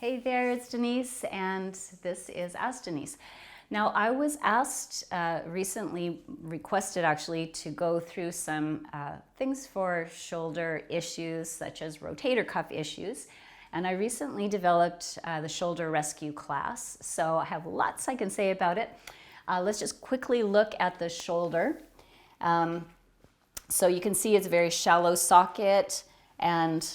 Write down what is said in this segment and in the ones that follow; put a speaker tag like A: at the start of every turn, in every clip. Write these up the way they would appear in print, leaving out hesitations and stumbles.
A: Hey there, it's Denise, and this is Ask Denise. Now, I was asked recently, requested actually, to go through some things for shoulder issues, such as rotator cuff issues. And I recently developed the shoulder rescue class, so I have lots I can say about it. Let's just quickly look at the shoulder. So you can see it's a very shallow socket, and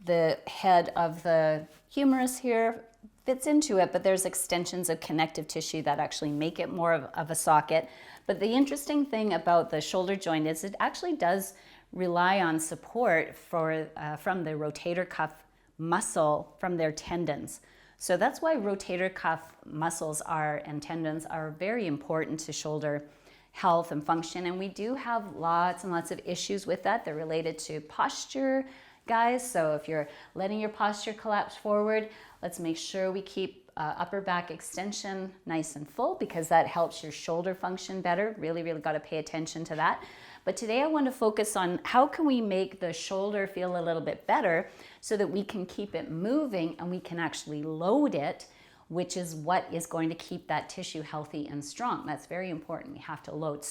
A: the head of the humerus here fits into it, but there's extensions of connective tissue that actually make it more of a socket. But the interesting thing about the shoulder joint is it actually does rely on support from the rotator cuff muscle from their tendons. So that's why rotator cuff muscles and tendons are very important to shoulder health and function. And we do have lots and lots of issues with that. They're related to posture, guys. So if you're letting your posture collapse forward, let's make sure we keep upper back extension nice and full, because that helps your shoulder function better. Really got to pay attention to that. But today I want to focus on how can we make the shoulder feel a little bit better so that we can keep it moving and we can actually load it, which is what is going to keep that tissue healthy and strong. That's very important. We have to load.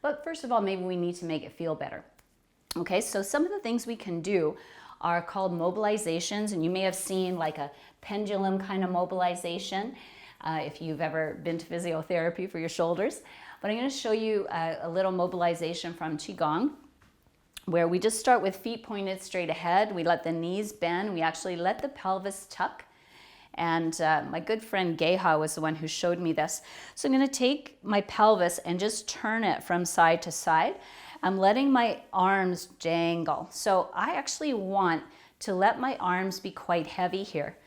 A: But first of all, maybe we need to make it feel better. Okay, so some of the things we can do are called mobilizations, and you may have seen like a pendulum kind of mobilization if you've ever been to physiotherapy for your shoulders. But I'm going to show you a little mobilization from Qigong, where we just start with feet pointed straight ahead. We let the knees bend. We actually let the pelvis tuck. And my good friend Geha was the one who showed me this. So I'm going to take my pelvis and just turn it from side to side. I'm letting my arms jangle. So I actually want to let my arms be quite heavy here.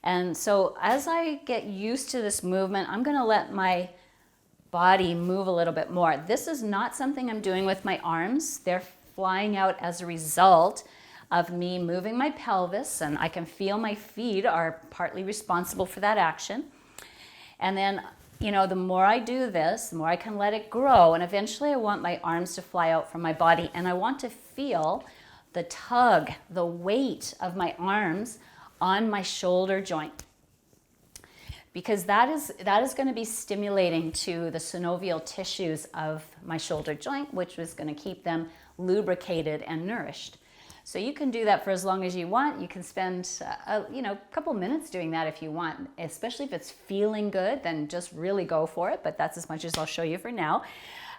A: And so as I get used to this movement, I'm going to let my body move a little bit more. This is not something I'm doing with my arms. They're flying out as a result of me moving my pelvis, and I can feel my feet are partly responsible for that action. And then, you know, the more I do this, the more I can let it grow, and eventually I want my arms to fly out from my body, and I want to feel the tug, the weight of my arms on my shoulder joint, because that is going to be stimulating to the synovial tissues of my shoulder joint, which is going to keep them lubricated and nourished. So you can do that for as long as you want. You can spend a couple minutes doing that if you want, especially if it's feeling good, then just really go for it. But that's as much as I'll show you for now.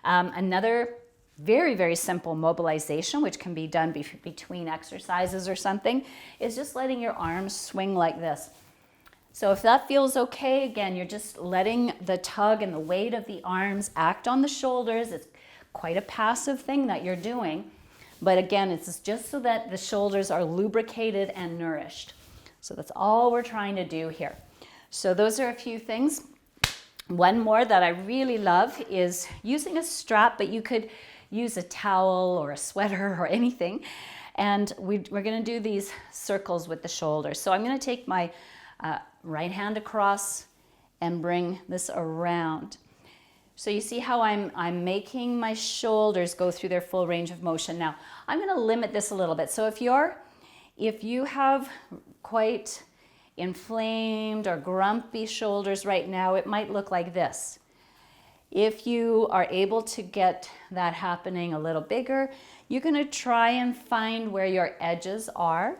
A: Another very simple mobilization, which can be done between exercises or something, is just letting your arms swing like this. So if that feels okay, again, you're just letting the tug and the weight of the arms act on the shoulders. It's quite a passive thing that you're doing. But again, it's just so that the shoulders are lubricated and nourished. So that's all we're trying to do here. So those are a few things. One more that I really love is using a strap, but you could use a towel or a sweater or anything. And we're going to do these circles with the shoulders. So I'm going to take my right hand across and bring this around. So you see how I'm making my shoulders go through their full range of motion. Now, I'm going to limit this a little bit. So if you have quite inflamed or grumpy shoulders right now, it might look like this. If you are able to get that happening a little bigger, you're going to try and find where your edges are.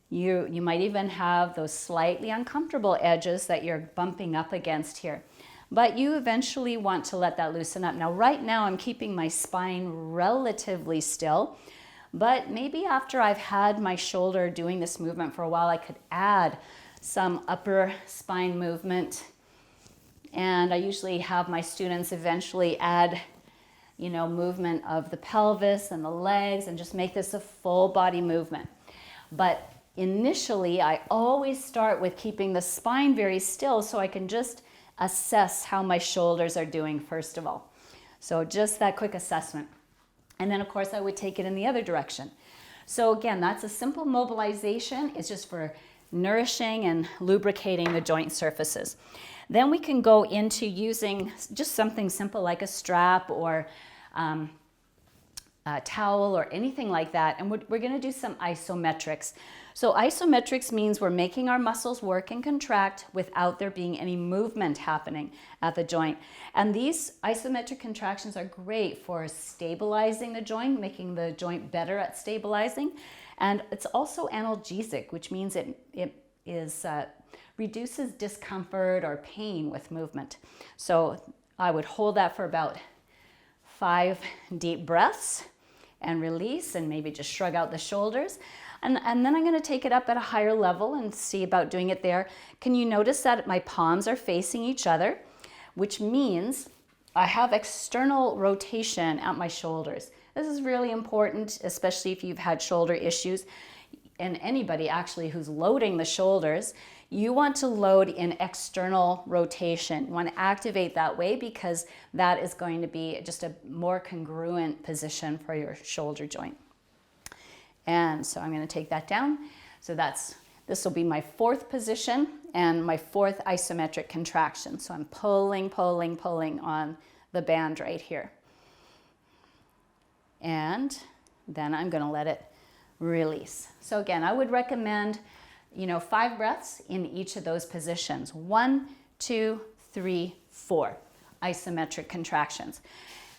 A: You might even have those slightly uncomfortable edges that you're bumping up against here. But you eventually want to let that loosen up. Now, right now, I'm keeping my spine relatively still, but maybe after I've had my shoulder doing this movement for a while, I could add some upper spine movement. And I usually have my students eventually add, movement of the pelvis and the legs and just make this a full body movement. But initially, I always start with keeping the spine very still so I can just assess how my shoulders are doing first of all. So just that quick assessment. And then of course I would take it in the other direction. So again, that's a simple mobilization. It's just for nourishing and lubricating the joint surfaces. Then we can go into using just something simple like a strap or towel or anything like that. And we're going to do some isometrics. So isometrics means we're making our muscles work and contract without there being any movement happening at the joint. And these isometric contractions are great for stabilizing the joint, making the joint better at stabilizing. And it's also analgesic, which means it reduces discomfort or pain with movement. So I would hold that for about 5 deep breaths and release, and maybe just shrug out the shoulders. And then I'm going to take it up at a higher level and see about doing it there. Can you notice that my palms are facing each other, which means I have external rotation at my shoulders. This is really important, especially if you've had shoulder issues. And anybody actually who's loading the shoulders, you want to load in external rotation. You want to activate that way because that is going to be just a more congruent position for your shoulder joint. And so I'm going to take that down. So this will be my 4th position and my 4th isometric contraction. So I'm pulling, pulling, pulling on the band right here. And then I'm going to let it release. So again, I would recommend, 5 breaths in each of those positions. 1, 2, 3, 4 isometric contractions.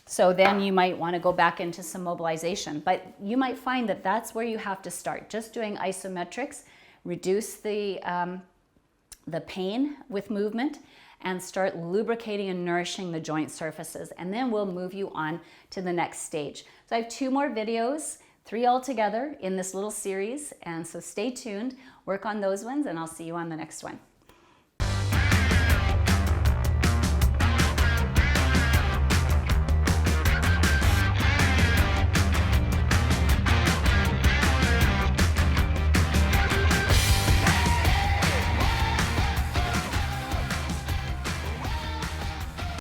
A: So then you might want to go back into some mobilization, but you might find that that's where you have to start. Just doing isometrics, reduce the pain with movement, and start lubricating and nourishing the joint surfaces. And then we'll move you on to the next stage. So I have 2 more videos, 3 altogether in this little series. And so stay tuned, work on those ones, and I'll see you on the next one.